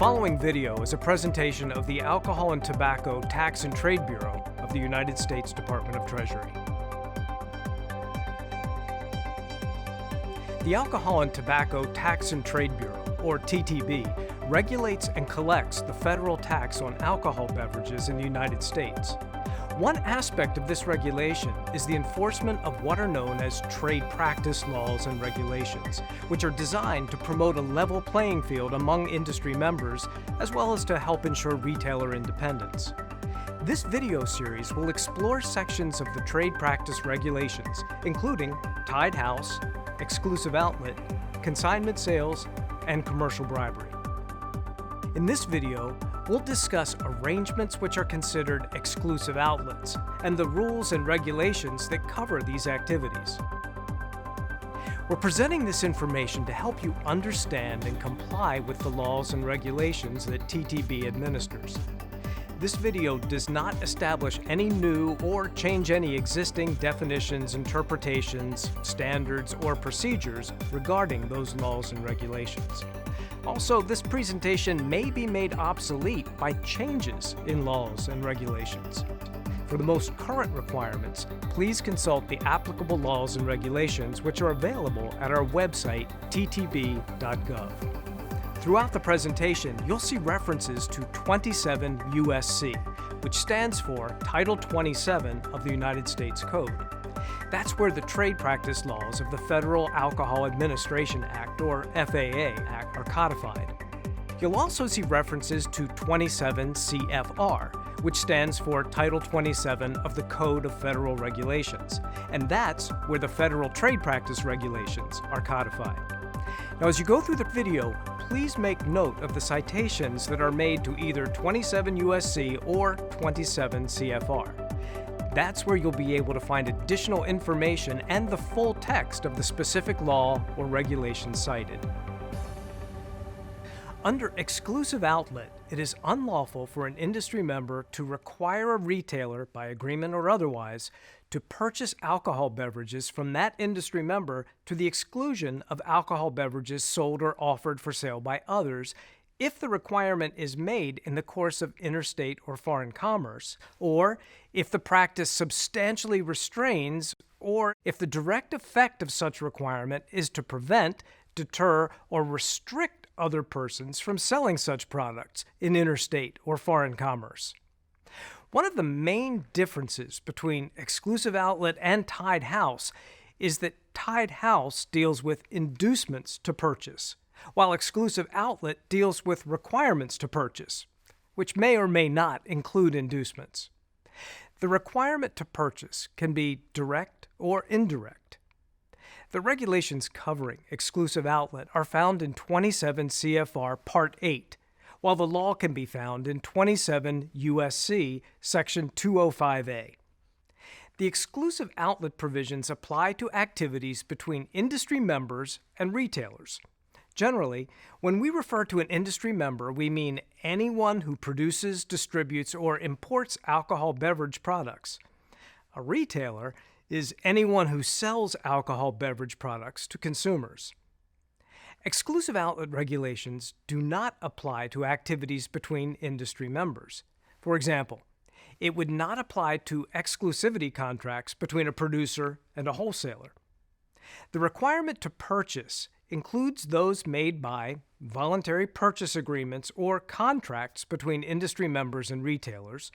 following video is a presentation of the Alcohol and Tobacco Tax and Trade Bureau of the United States Department of Treasury. The Alcohol and Tobacco Tax and Trade Bureau, or TTB, regulates and collects the federal tax on alcohol beverages in the United States. One aspect of this regulation is the enforcement of what are known as trade practice laws and regulations, which are designed to promote a level playing field among industry members, as well as to help ensure retailer independence. This video series will explore sections of the trade practice regulations, including tied house, exclusive outlet, consignment sales, and commercial bribery. In this video, we'll discuss arrangements which are considered exclusive outlets and the rules and regulations that cover these activities. We're presenting this information to help you understand and comply with the laws and regulations that TTB administers. This video does not establish any new or change any existing definitions, interpretations, standards, or procedures regarding those laws and regulations. Also, this presentation may be made obsolete by changes in laws and regulations. For the most current requirements, please consult the applicable laws and regulations which are available at our website, ttb.gov. Throughout the presentation, you'll see references to 27 U.S.C., which stands for Title 27 of the United States Code. That's where the trade practice laws of the Federal Alcohol Administration Act, or FAA Act, are codified. You'll also see references to 27 CFR, which stands for Title 27 of the Code of Federal Regulations, and that's where the Federal Trade Practice Regulations are codified. Now, as you go through the video, please make note of the citations that are made to either 27 U.S.C. or 27 CFR. That's where you'll be able to find additional information and the full text of the specific law or regulation cited. Under exclusive outlet, it is unlawful for an industry member to require a retailer, by agreement or otherwise, to purchase alcohol beverages from that industry member to the exclusion of alcohol beverages sold or offered for sale by others if the requirement is made in the course of interstate or foreign commerce, or if the practice substantially restrains, or if the direct effect of such requirement is to prevent, deter, or restrict other persons from selling such products in interstate or foreign commerce. One of the main differences between exclusive outlet and tied house is that tied house deals with inducements to purchase, while exclusive outlet deals with requirements to purchase, which may or may not include inducements. The requirement to purchase can be direct or indirect. The regulations covering exclusive outlet are found in 27 CFR Part 8, while the law can be found in 27 U.S.C. Section 205A. The exclusive outlet provisions apply to activities between industry members and retailers. Generally, when we refer to an industry member, we mean anyone who produces, distributes, or imports alcohol beverage products. A retailer is anyone who sells alcohol beverage products to consumers. Exclusive outlet regulations do not apply to activities between industry members. For example, it would not apply to exclusivity contracts between a producer and a wholesaler. The requirement to purchase includes those made by voluntary purchase agreements or contracts between industry members and retailers,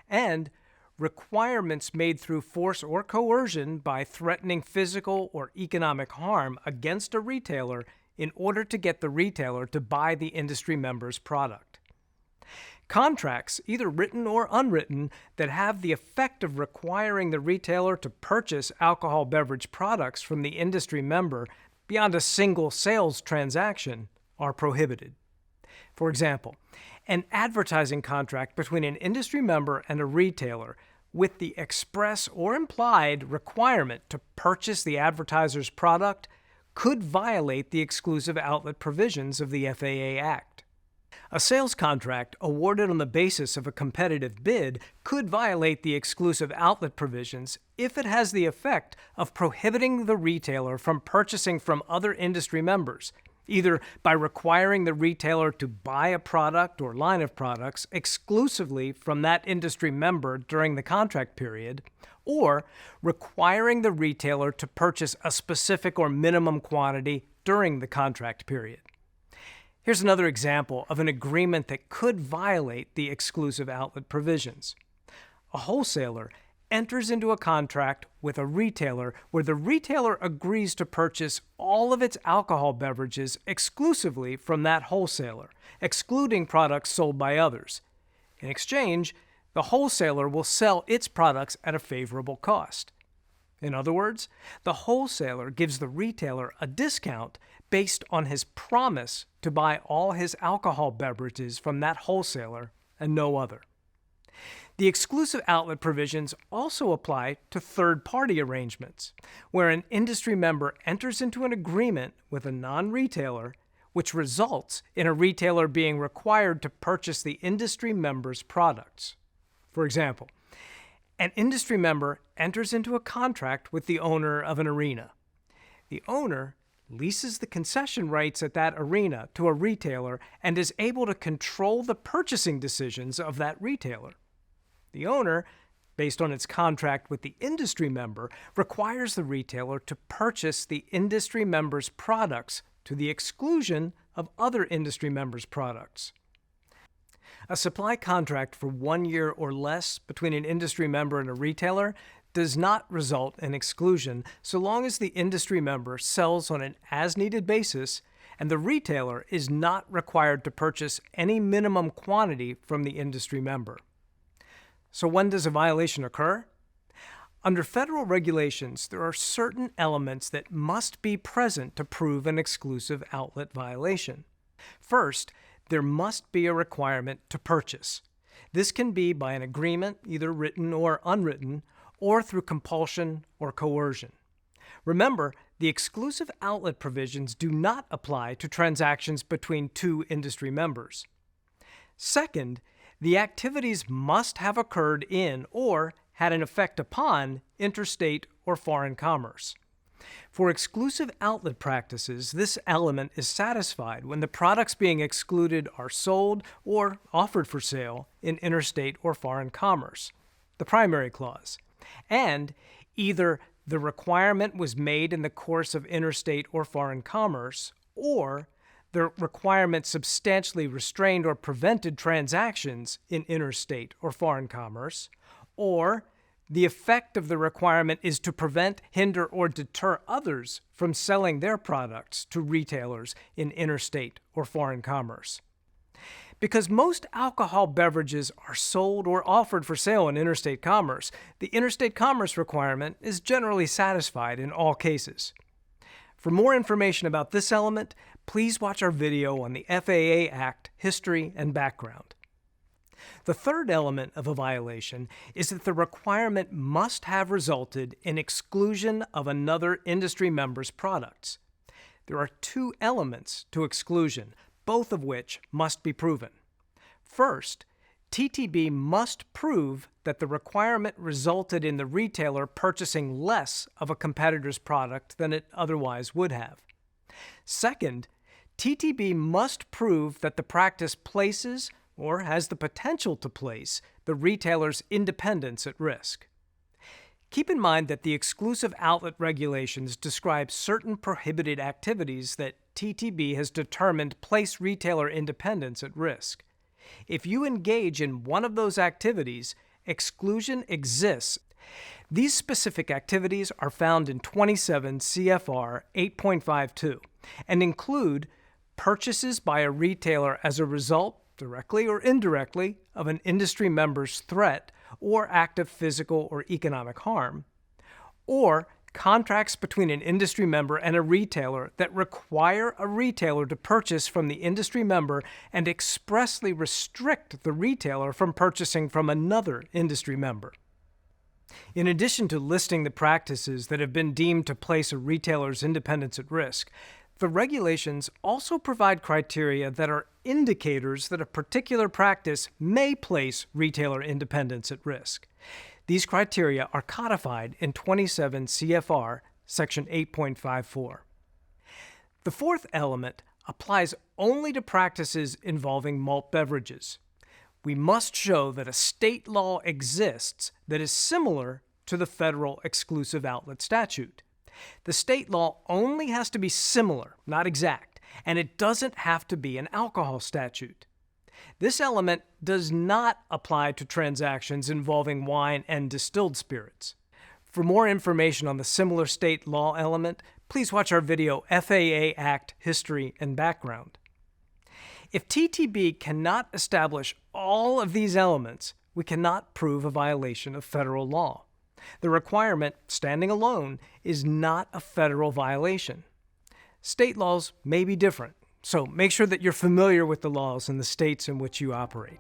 and requirements made through force or coercion by threatening physical or economic harm against a retailer in order to get the retailer to buy the industry member's product. Contracts, either written or unwritten, that have the effect of requiring the retailer to purchase alcohol beverage products from the industry member beyond a single sales transaction are prohibited. For example, an advertising contract between an industry member and a retailer with the express or implied requirement to purchase the advertiser's product could violate the exclusive outlet provisions of the FAA Act. A sales contract awarded on the basis of a competitive bid could violate the exclusive outlet provisions if it has the effect of prohibiting the retailer from purchasing from other industry members, either by requiring the retailer to buy a product or line of products exclusively from that industry member during the contract period, or requiring the retailer to purchase a specific or minimum quantity during the contract period. Here's another example of an agreement that could violate the exclusive outlet provisions. A wholesaler enters into a contract with a retailer where the retailer agrees to purchase all of its alcohol beverages exclusively from that wholesaler, excluding products sold by others. In exchange, the wholesaler will sell its products at a favorable cost. In other words, the wholesaler gives the retailer a discount based on his promise to buy all his alcohol beverages from that wholesaler and no other. The exclusive outlet provisions also apply to third-party arrangements, where an industry member enters into an agreement with a non-retailer, which results in a retailer being required to purchase the industry member's products. For example, an industry member enters into a contract with the owner of an arena. The owner leases the concession rights at that arena to a retailer and is able to control the purchasing decisions of that retailer. The owner, based on its contract with the industry member, requires the retailer to purchase the industry member's products to the exclusion of other industry members' products. A supply contract for 1 year or less between an industry member and a retailer does not result in exclusion so long as the industry member sells on an as-needed basis and the retailer is not required to purchase any minimum quantity from the industry member. So when does a violation occur? Under federal regulations, there are certain elements that must be present to prove an exclusive outlet violation. First, there must be a requirement to purchase. This can be by an agreement, either written or unwritten, or through compulsion or coercion. Remember, the exclusive outlet provisions do not apply to transactions between two industry members. Second, the activities must have occurred in or had an effect upon interstate or foreign commerce. For exclusive outlet practices, this element is satisfied when the products being excluded are sold or offered for sale in interstate or foreign commerce, the primary clause, and either the requirement was made in the course of interstate or foreign commerce, or the requirement substantially restrained or prevented transactions in interstate or foreign commerce, or the effect of the requirement is to prevent, hinder, or deter others from selling their products to retailers in interstate or foreign commerce. Because most alcohol beverages are sold or offered for sale in interstate commerce, the interstate commerce requirement is generally satisfied in all cases. For more information about this element, please watch our video on the FAA Act history and background. The third element of a violation is that the requirement must have resulted in exclusion of another industry member's products. There are two elements to exclusion, both of which must be proven. First, TTB must prove that the requirement resulted in the retailer purchasing less of a competitor's product than it otherwise would have. Second, TTB must prove that the practice places or has the potential to place the retailer's independence at risk. Keep in mind that the exclusive outlet regulations describe certain prohibited activities that TTB has determined place retailer independence at risk. If you engage in one of those activities, exclusion exists. These specific activities are found in 27 CFR 8.52 and include purchases by a retailer as a result, directly or indirectly, of an industry member's threat or act of physical or economic harm, or contracts between an industry member and a retailer that require a retailer to purchase from the industry member and expressly restrict the retailer from purchasing from another industry member. In addition to listing the practices that have been deemed to place a retailer's independence at risk, the regulations also provide criteria that are indicators that a particular practice may place retailer independence at risk. These criteria are codified in 27 CFR, section 8.54. The fourth element applies only to practices involving malt beverages. We must show that a state law exists that is similar to the federal exclusive outlet statute. The state law only has to be similar, not exact, and it doesn't have to be an alcohol statute. This element does not apply to transactions involving wine and distilled spirits. For more information on the similar state law element, please watch our video FAA Act History and Background. If TTB cannot establish all of these elements, we cannot prove a violation of federal law. The requirement, standing alone, is not a federal violation. State laws may be different, so make sure that you're familiar with the laws in the states in which you operate.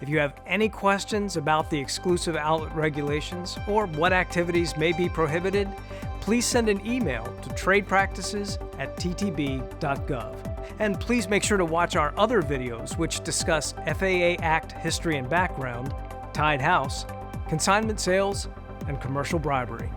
If you have any questions about the exclusive outlet regulations or what activities may be prohibited, please send an email to tradepractices@ttb.gov. And please make sure to watch our other videos which discuss FAA Act History and Background, Tied House, consignment sales, and commercial bribery.